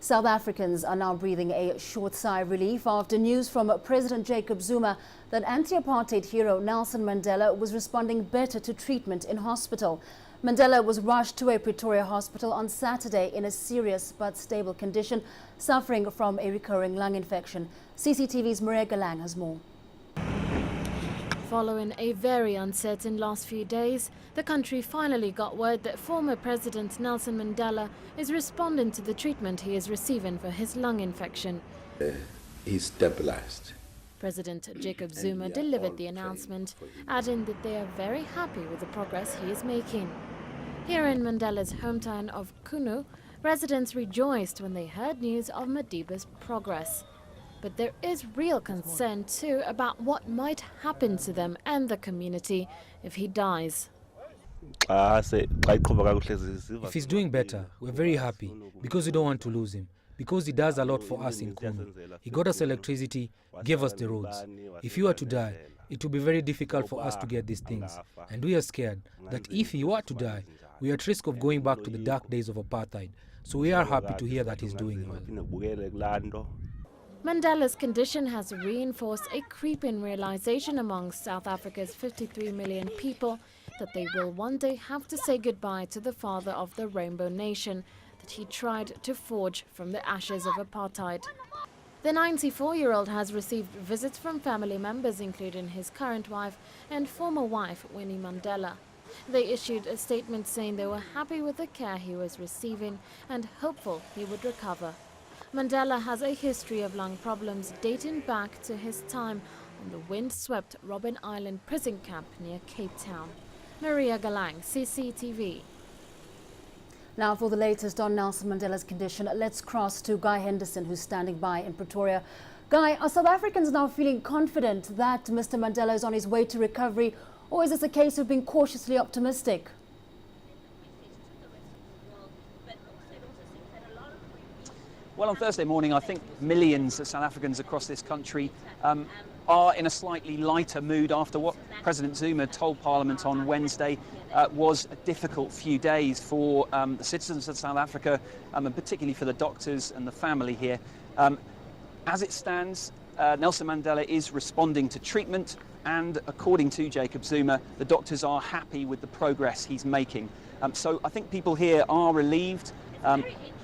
South Africans are now breathing a short sigh of relief after news from President Jacob Zuma that anti-apartheid hero Nelson Mandela was responding better to treatment in hospital. Mandela was rushed to a Pretoria hospital on Saturday in a serious but stable condition, suffering from a recurring lung infection. CCTV's Maria Galang has more. Following a very uncertain last few days, the country finally got word that former President Nelson Mandela is responding to the treatment he is receiving for his lung infection. He's stabilized. President Jacob Zuma delivered the announcement, adding that they are very happy with the progress he is making. Here in Mandela's hometown of Kunu, residents rejoiced when they heard news of Madiba's progress. But there is real concern too about what might happen to them and the community if he dies. If he's doing better, we're very happy because we don't want to lose him, because he does a lot for us in Kunu. He got us electricity, gave us the roads. If he were to die, it would be very difficult for us to get these things. And we are scared that if he were to die, we are at risk of going back to the dark days of apartheid. So we are happy to hear that he's doing well. Mandela's condition has reinforced a creeping realization among South Africa's 53 million people that they will one day have to say goodbye to the father of the Rainbow Nation that he tried to forge from the ashes of apartheid. The 94-year-old has received visits from family members, including his current wife and former wife, Winnie Mandela. They issued a statement saying they were happy with the care he was receiving and hopeful he would recover. Mandela has a history of lung problems dating back to his time on the wind-swept Robben Island prison camp near Cape Town. Maria Galang, CCTV. Now for the latest on Nelson Mandela's condition, let's cross to Guy Henderson, who's standing by in Pretoria. Guy, are South Africans now feeling confident that Mr. Mandela is on his way to recovery, or is this a case of being cautiously optimistic? Well, on Thursday morning, I think millions of South Africans across this country are in a slightly lighter mood after what President Zuma told Parliament on Wednesday was a difficult few days for the citizens of South Africa, and particularly for the doctors and the family here. As it stands, Nelson Mandela is responding to treatment, and according to Jacob Zuma, the doctors are happy with the progress he's making. So I think people here are relieved.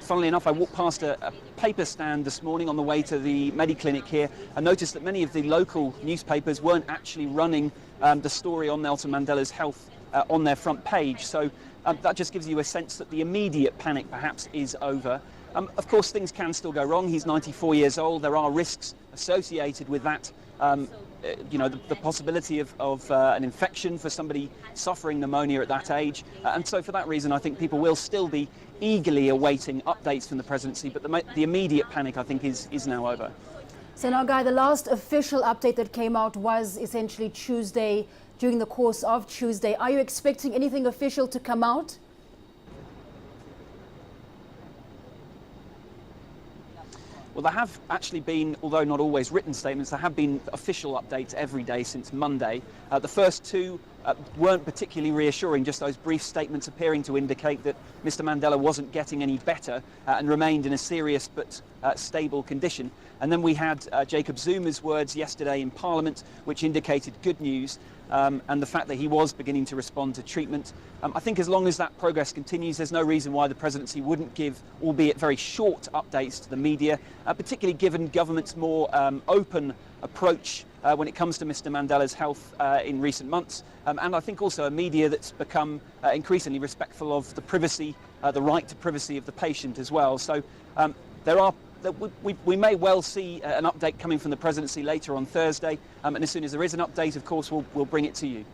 Funnily enough, I walked past a paper stand this morning on the way to the Mediclinic here and noticed that many of the local newspapers weren't actually running the story on Nelson Mandela's health on their front page. So that just gives you a sense that the immediate panic perhaps is over. Of course, things can still go wrong. He's 94 years old. There are risks associated with that. You know, the possibility of an infection for somebody suffering pneumonia at that age. And so for that reason, I think people will still be eagerly awaiting updates from the presidency, but the immediate panic, I think, is now over. So now, Guy, the last official update that came out was essentially Tuesday, during the course of Tuesday. Are you expecting anything official to come out? Well, there have actually been, although not always written statements, there have been official updates every day since Monday. The first two weren't particularly reassuring, just those brief statements appearing to indicate that Mr. Mandela wasn't getting any better and remained in a serious but stable condition. And then we had Jacob Zuma's words yesterday in Parliament, which indicated good news, and the fact that he was beginning to respond to treatment. I think as long as that progress continues, there's no reason why the presidency wouldn't give, albeit very short, updates to the media, particularly given government's more open approach when it comes to Mr. Mandela's health in recent months, and I think also a media that's become increasingly respectful of the privacy, the right to privacy of the patient as well. So we may well see an update coming from the presidency later on Thursday, and as soon as there is an update, of course, we'll bring it to you.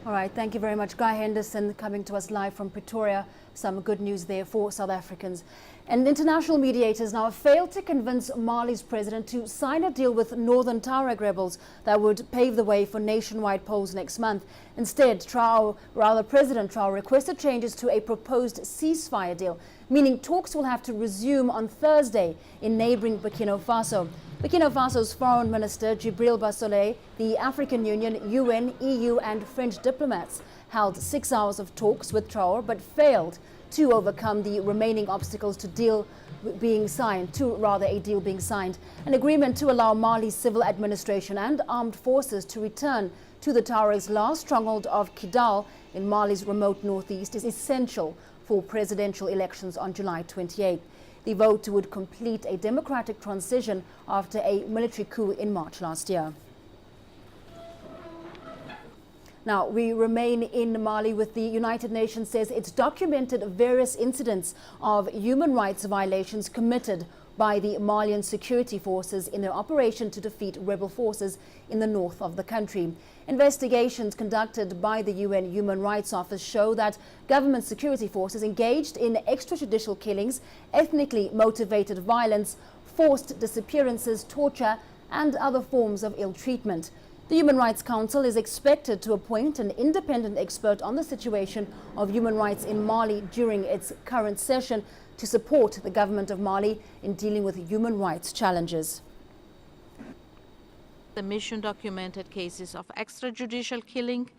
All right, thank you very much. Guy Henderson coming to us live from Pretoria. Some good news there for South Africans. And international mediators now have failed to convince Mali's president to sign a deal with northern Tuareg rebels that would pave the way for nationwide polls next month. Instead, President Traoré requested changes to a proposed ceasefire deal, meaning talks will have to resume on Thursday in neighboring Burkina Faso. Burkina Faso's Foreign Minister Djibril Bassolé, the African Union, UN, EU and French diplomats held 6 hours of talks with Traoré but failed to overcome the remaining obstacles to deal being signed, a deal being signed. An agreement to allow Mali's civil administration and armed forces to return to the Tuareg's last stronghold of Kidal in Mali's remote northeast is essential for presidential elections on July 28. The vote would complete a democratic transition after a military coup in March last year. Now, we remain in Mali with the United Nations says it's documented various incidents of human rights violations committed by the Malian security forces in their operation to defeat rebel forces in the north of the country. Investigations conducted by the UN Human Rights Office show that government security forces engaged in extrajudicial killings, ethnically motivated violence, forced disappearances, torture, and other forms of ill treatment. The Human Rights Council is expected to appoint an independent expert on the situation of human rights in Mali during its current session to support the government of Mali in dealing with human rights challenges. The mission documented cases of extrajudicial killing,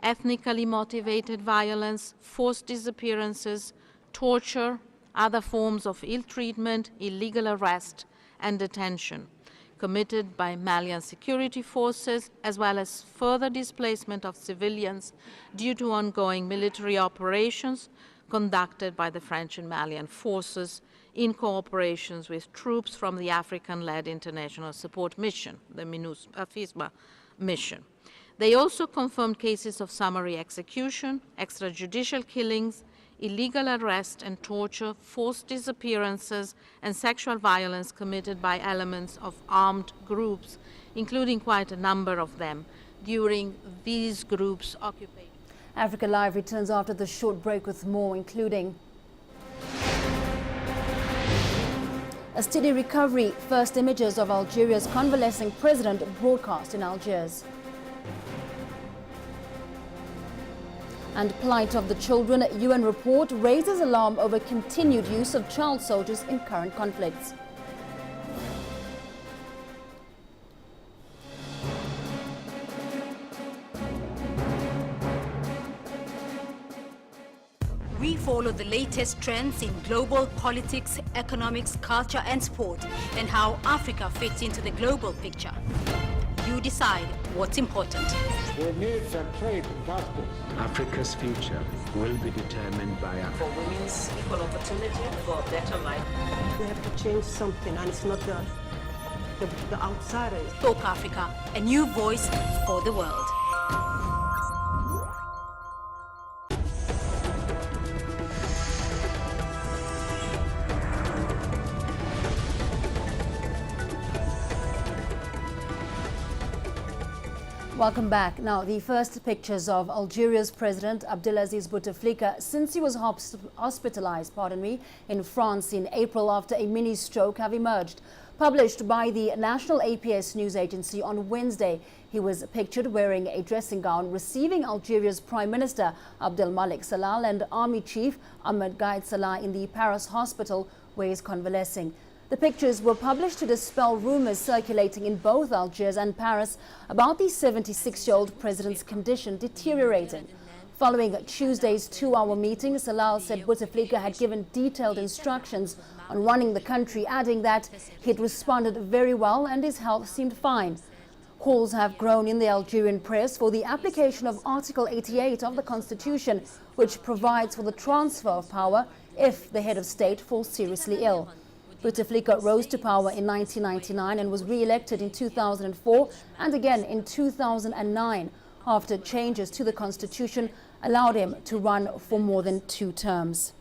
ethnically motivated violence, forced disappearances, torture, other forms of ill treatment, illegal arrest and detention committed by Malian security forces, as well as further displacement of civilians due to ongoing military operations conducted by the French and Malian forces in cooperation with troops from the African-led International Support Mission, the FISMA mission. They also confirmed cases of summary execution, extrajudicial killings, illegal arrest and torture, forced disappearances, and sexual violence committed by elements of armed groups, including quite a number of them, during these groups' occupation. AfricaLive returns after the short break with more, including a steady recovery, first images of Algeria's convalescing president broadcast in Algiers. And plight of the children, UN report raises alarm over continued use of child soldiers in current conflicts. We follow the latest trends in global politics, economics, culture and sport, and how Africa fits into the global picture. You decide what's important. We need a trade justice. Africa's future will be determined by Africa. For women's equal opportunity, for a better life. We have to change something, and it's not the outsiders. Talk Africa, a new voice for the world. Welcome back. Now, the first pictures of Algeria's President Abdelaziz Bouteflika since he was hospitalized, in France in April after a mini stroke have emerged. Published by the National APS news agency on Wednesday, he was pictured wearing a dressing gown receiving Algeria's Prime Minister Abdelmalek Salal and Army Chief Ahmed Gaid Salah in the Paris hospital where he is convalescing. The pictures were published to dispel rumors circulating in both Algiers and Paris about the 76-year-old president's condition deteriorating. Following Tuesday's 2-hour meeting, Salal said Bouteflika had given detailed instructions on running the country, adding that he had responded very well and his health seemed fine. Calls have grown in the Algerian press for the application of Article 88 of the Constitution, which provides for the transfer of power if the head of state falls seriously ill. Bouteflika rose to power in 1999 and was re-elected in 2004 and again in 2009 after changes to the constitution allowed him to run for more than 2 terms.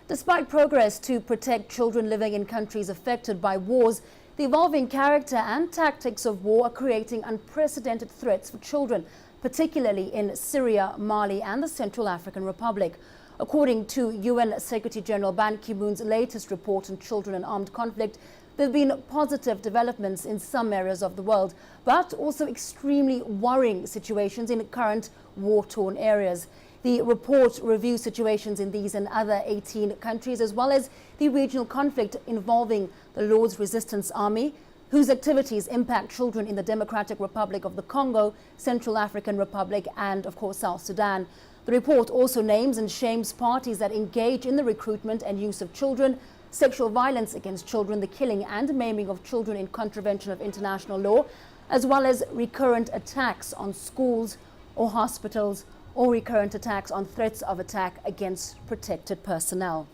Despite progress to protect children living in countries affected by wars, the evolving character and tactics of war are creating unprecedented threats for children, particularly in Syria, Mali and the Central African Republic. According to UN Secretary General Ban Ki-moon's latest report on children in armed conflict, there have been positive developments in some areas of the world, but also extremely worrying situations in current war-torn areas. The report reviews situations in these and other 18 countries, as well as the regional conflict involving the Lord's Resistance Army, whose activities impact children in the Democratic Republic of the Congo, Central African Republic, and of course South Sudan. The report also names and shames parties that engage in the recruitment and use of children, sexual violence against children, the killing and maiming of children in contravention of international law, as well as recurrent attacks on schools or hospitals, or recurrent attacks on threats of attack against protected personnel.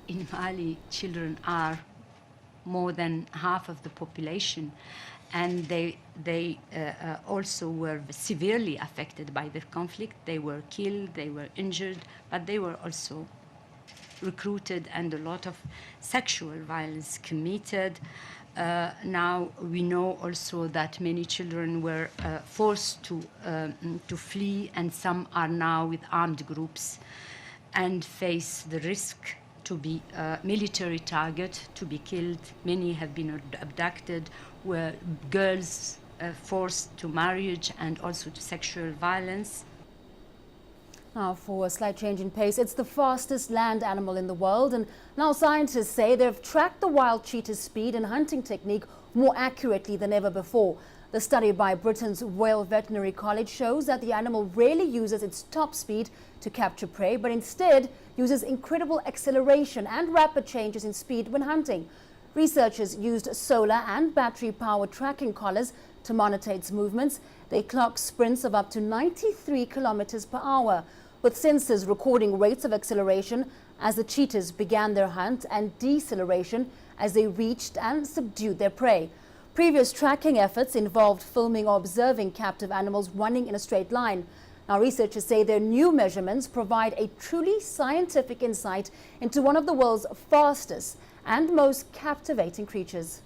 In Mali, children are more than half of the population, and they also were severely affected by the conflict. They were killed, they were injured, but they were also recruited, and a lot of sexual violence committed. Now we know also that many children were forced to flee, and some are now with armed groups and face the risk to be a military target, to be killed. Many have been abducted, were girls forced to marriage and also to sexual violence. Now, for a slight change in pace, it's the fastest land animal in the world, and now scientists say they've tracked the wild cheetah's speed and hunting technique more accurately than ever before. The study by Britain's Royal Veterinary College shows that the animal rarely uses its top speed to capture prey, but instead uses incredible acceleration and rapid changes in speed when hunting. Researchers used solar and battery-powered tracking collars to monitor its movements. They clocked sprints of up to 93 kilometers per hour, with sensors recording rates of acceleration as the cheetahs began their hunt and deceleration as they reached and subdued their prey. Previous tracking efforts involved filming or observing captive animals running in a straight line. Now, researchers say their new measurements provide a truly scientific insight into one of the world's fastest and most captivating creatures.